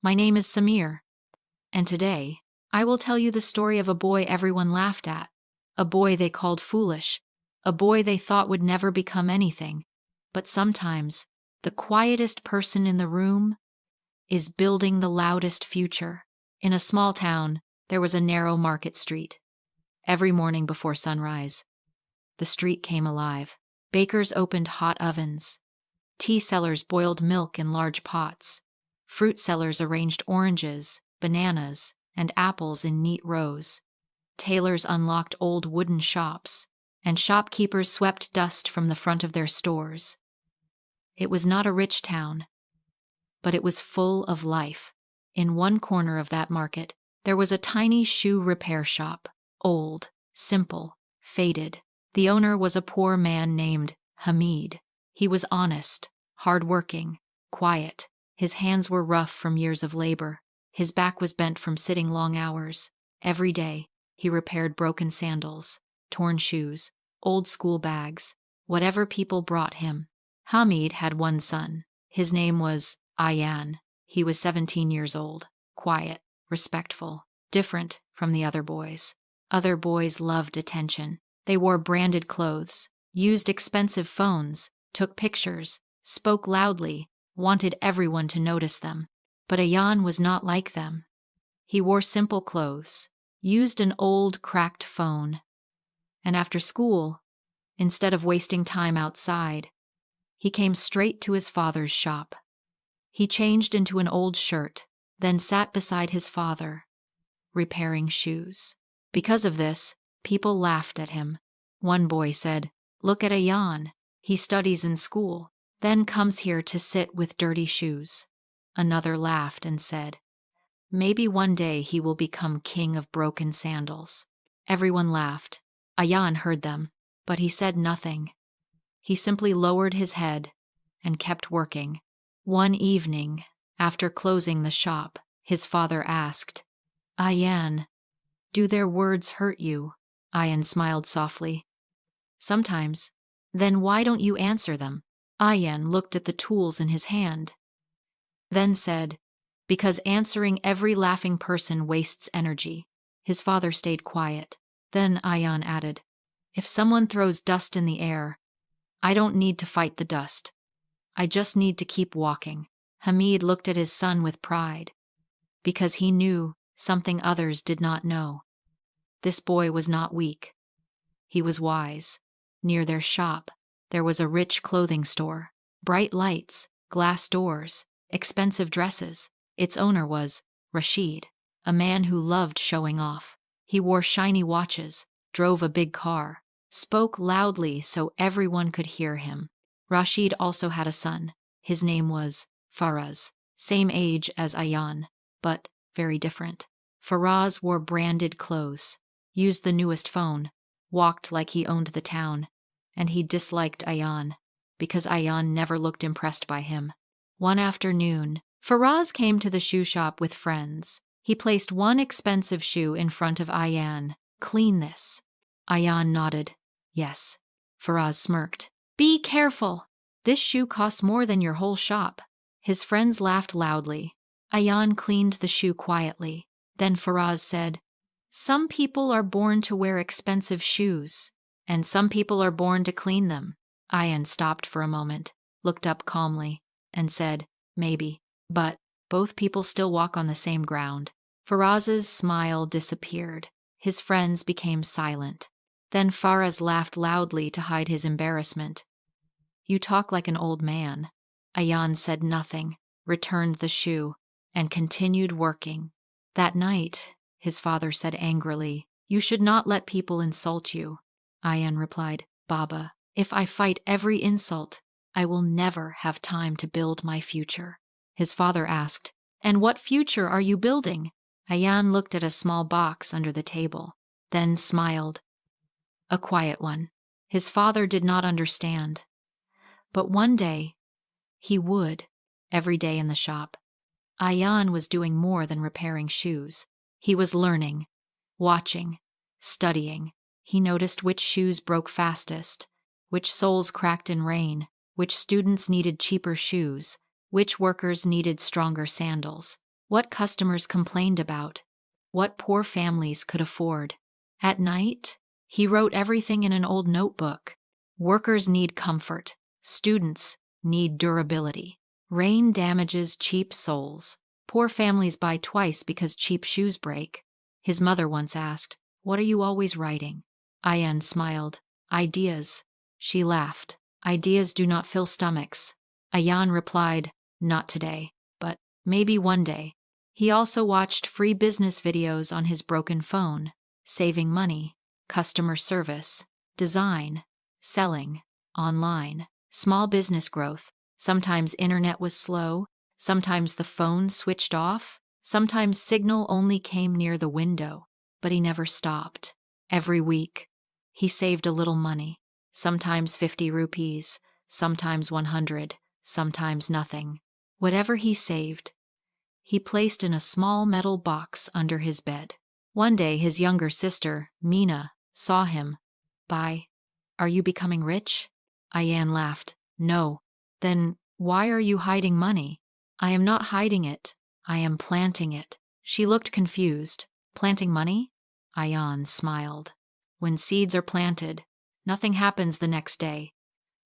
My name is Samir, and today I will tell you the story of a boy everyone laughed at, a boy they called foolish, a boy they thought would never become anything. But sometimes, the quietest person in the room is building the loudest future. In a small town, there was a narrow market street. Every morning before sunrise, the street came alive. Bakers opened hot ovens. Tea sellers boiled milk in large pots. Fruit sellers arranged oranges, bananas, and apples in neat rows. Tailors unlocked old wooden shops, and shopkeepers swept dust from the front of their stores. It was not a rich town, but it was full of life. In one corner of that market, there was a tiny shoe repair shop, old, simple, faded. The owner was a poor man named Hamid. He was honest, hard-working, quiet. His hands were rough from years of labor. His back was bent from sitting long hours. Every day, he repaired broken sandals, torn shoes, old school bags, whatever people brought him. Hamid had one son. His name was Ayaan. He was 17 years old, quiet, respectful, different from the other boys. Other boys loved attention. They wore branded clothes, used expensive phones, took pictures, spoke loudly, wanted everyone to notice them. But Ayaan was not like them. He wore simple clothes, used an old, cracked phone, and after school, instead of wasting time outside, he came straight to his father's shop. He changed into an old shirt, then sat beside his father, repairing shoes. Because of this, people laughed at him. One boy said, "Look at Ayaan. He studies in school, then comes here to sit with dirty shoes." Another laughed and said, "Maybe one day he will become king of broken sandals." Everyone laughed. Ayaan heard them, but he said nothing. He simply lowered his head and kept working. One evening, after closing the shop, his father asked, "Ayaan, do their words hurt you?" Ayaan smiled softly. "Sometimes." "Then why don't you answer them?" Ayaan looked at the tools in his hand, then said, "Because answering every laughing person wastes energy." His father stayed quiet. Then Ayaan added, "If someone throws dust in the air, I don't need to fight the dust. I just need to keep walking." Hamid looked at his son with pride, because he knew something others did not know. This boy was not weak. He was wise. Near their shop, there was a rich clothing store, bright lights, glass doors, expensive dresses. Its owner was Rashid, a man who loved showing off. He wore shiny watches, drove a big car, spoke loudly so everyone could hear him. Rashid also had a son. His name was Faraz, same age as Ayaan, but very different. Faraz wore branded clothes, used the newest phone, walked like he owned the town, and he disliked Ayaan because Ayaan never looked impressed by him. One afternoon, Faraz came to the shoe shop with friends. He placed one expensive shoe in front of Ayaan. "Clean this." Ayaan nodded. "Yes." Faraz smirked. "Be careful. This shoe costs more than your whole shop." His friends laughed loudly. Ayaan cleaned the shoe quietly. Then Faraz said, "Some people are born to wear expensive shoes, and some people are born to clean them." Ayaan stopped for a moment, looked up calmly, and said, "Maybe, but both people still walk on the same ground." Faraz's smile disappeared. His friends became silent. Then Faraz laughed loudly to hide his embarrassment. "You talk like an old man." Ayaan said nothing, returned the shoe, and continued working. That night, his father said angrily, "You should not let people insult you." Ayaan replied, "Baba, if I fight every insult, I will never have time to build my future." His father asked, "And what future are you building?" Ayaan looked at a small box under the table, then smiled. "A quiet one." His father did not understand. But one day, he would, every day in the shop. Ayaan was doing more than repairing shoes. He was learning, watching, studying. He noticed which shoes broke fastest, which soles cracked in rain, which students needed cheaper shoes, which workers needed stronger sandals. what customers complained about, what poor families could afford. At night, he wrote everything in an old notebook. Workers need comfort. Students need durability. Rain damages cheap soles. Poor families buy twice because cheap shoes break. His mother once asked, "What are you always writing?" Ayaan smiled. "Ideas." She laughed. "Ideas do not fill stomachs." Ayaan replied, "Not today, but maybe one day." He also watched free business videos on his broken phone: saving money, customer service, design, selling, online, small business growth. Sometimes internet was slow, sometimes the phone switched off, sometimes signal only came near the window, but he never stopped. Every week, he saved a little money, sometimes 50 rupees, sometimes 100, sometimes nothing. Whatever he saved, he placed in a small metal box under his bed. One day, his younger sister, Meena, saw him. "Bye. Are you becoming rich?" Ayaan laughed. "No." "Then why are you hiding money?" "I am not hiding it. I am planting it." She looked confused. "Planting money?" Ayaan smiled. "When seeds are planted, nothing happens the next day.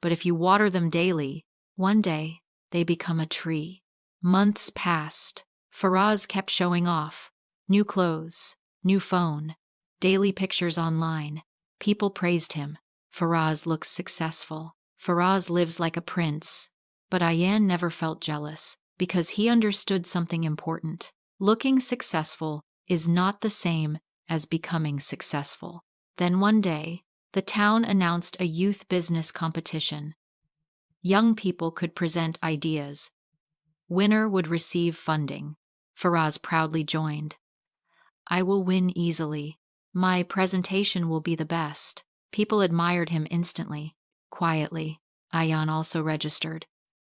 But if you water them daily, one day they become a tree." Months passed. Faraz kept showing off. New clothes, new phone, daily pictures online. People praised him. Faraz looks successful. Faraz lives like a prince. But Ayaan never felt jealous, because he understood something important. Looking successful is not the same as becoming successful. Then one day, the town announced a youth business competition. Young people could present ideas. Winner would receive funding. Faraz proudly joined. "I will win easily. My presentation will be the best." People admired him instantly. Quietly, Ayaan also registered.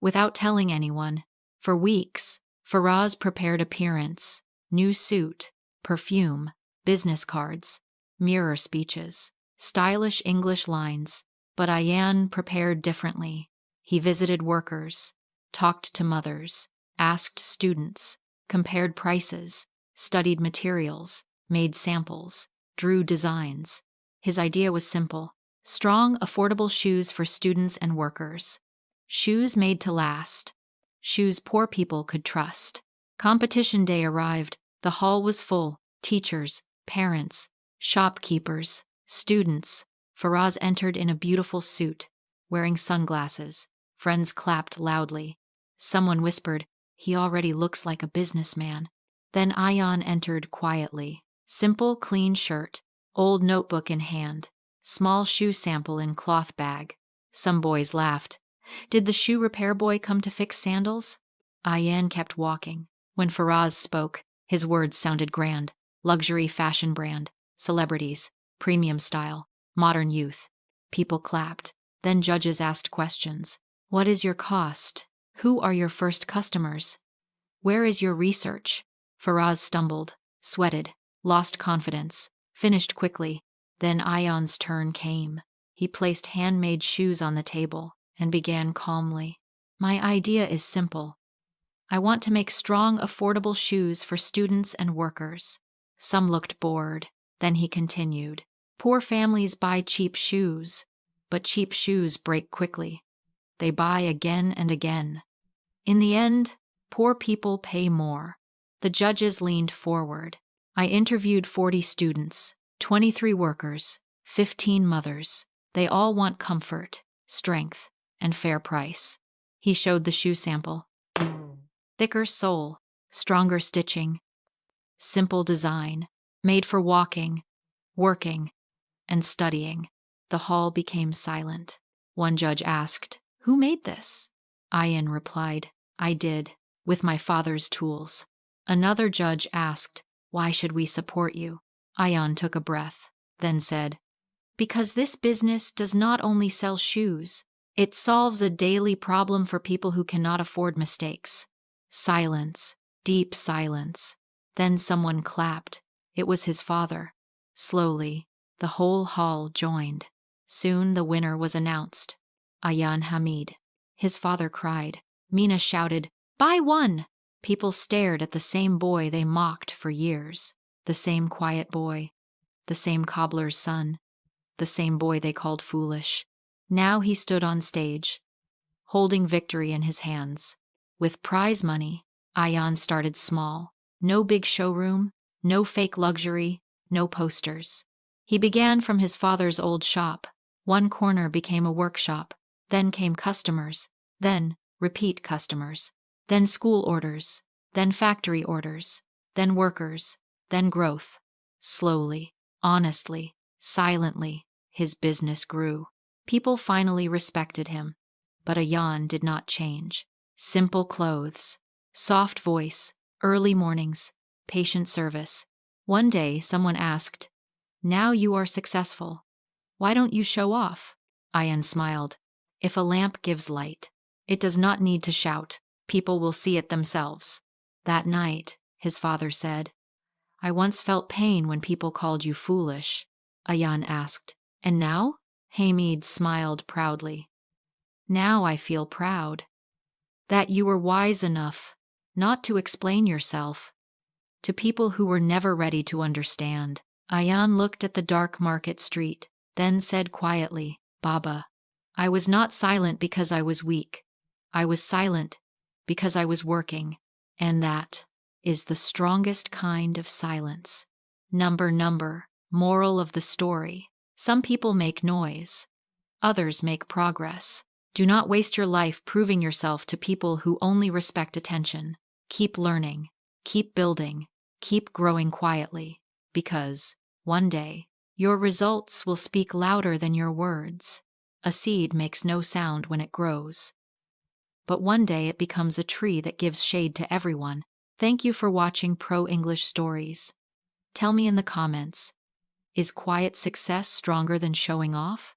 Without telling anyone, for weeks, Faraz prepared appearance, new suit, perfume, business cards, mirror speeches, stylish English lines. But Ayaan prepared differently. He visited workers, talked to mothers, asked students, compared prices, studied materials, made samples, drew designs. His idea was simple: strong, affordable shoes for students and workers. Shoes made to last. Shoes poor people could trust. Competition day arrived. The hall was full: teachers, parents, shopkeepers, students. Faraz entered in a beautiful suit, wearing sunglasses. Friends clapped loudly. Someone whispered, "He already looks like a businessman." Then Ayaan entered quietly. Simple, clean shirt, old notebook in hand, small shoe sample in cloth bag. Some boys laughed. Did the shoe repair boy come to fix sandals? Ayaan kept walking. When Faraz spoke, his words sounded grand: luxury fashion brand, celebrities, premium style, modern youth. People clapped. Then judges asked questions. What is your cost? Who are your first customers? Where is your research? Faraz stumbled, sweated, lost confidence, finished quickly. Then Ayaan's turn came. He placed handmade shoes on the table and began calmly. My idea is simple. I want to make strong, affordable shoes for students and workers. Some looked bored. Then he continued. Poor families buy cheap shoes, but cheap shoes break quickly. They buy again and again. In the end, poor people pay more. The judges leaned forward. I interviewed 40 students, 23 workers, 15 mothers. They all want comfort, strength, and fair price. He showed the shoe sample. Thicker sole, stronger stitching, simple design, made for walking, working, and studying. The hall became silent. One judge asked, "Who made this?" Ayaan replied, "I did, with my father's tools." Another judge asked, "Why should we support you?" Ayaan took a breath, then said, "Because this business does not only sell shoes, it solves a daily problem for people who cannot afford mistakes." Silence, deep silence. Then someone clapped. It was his father. Slowly, the whole hall joined. Soon the winner was announced. Ayaan Hamid. His father cried. Meena shouted, "Buy one!" People stared at the same boy they mocked for years. The same quiet boy, the same cobbler's son, the same boy they called foolish. Now he stood on stage, holding victory in his hands. With prize money, Ayaan started small. No big showroom, no fake luxury, no posters. He began from his father's old shop. One corner became a workshop. Then came customers. Then repeat customers. Then school orders. Then factory orders. Then workers. Then growth. Slowly, honestly, silently, his business grew. People finally respected him. But Ayaan did not change. Simple clothes, soft voice, early mornings, patient service. One day someone asked, "Now you are successful. Why don't you show off?" Ayaan smiled. "If a lamp gives light, it does not need to shout. People will see it themselves." That night, his father said, "I once felt pain when people called you foolish." Ayaan asked, "And now?" Hamid smiled proudly. "Now I feel proud that you were wise enough not to explain yourself to people who were never ready to understand." Ayaan looked at the dark market street, then said quietly, "Baba, I was not silent because I was weak. I was silent because I was working, and that is the strongest kind of silence." Number, moral of the story. Some people make noise, others make progress. Do not waste your life proving yourself to people who only respect attention. Keep learning, keep building, keep growing quietly, because one day your results will speak louder than your words. A seed makes no sound when it grows, but one day it becomes a tree that gives shade to everyone. Thank you for watching Pro English Stories. Tell me in the comments, is quiet success stronger than showing off?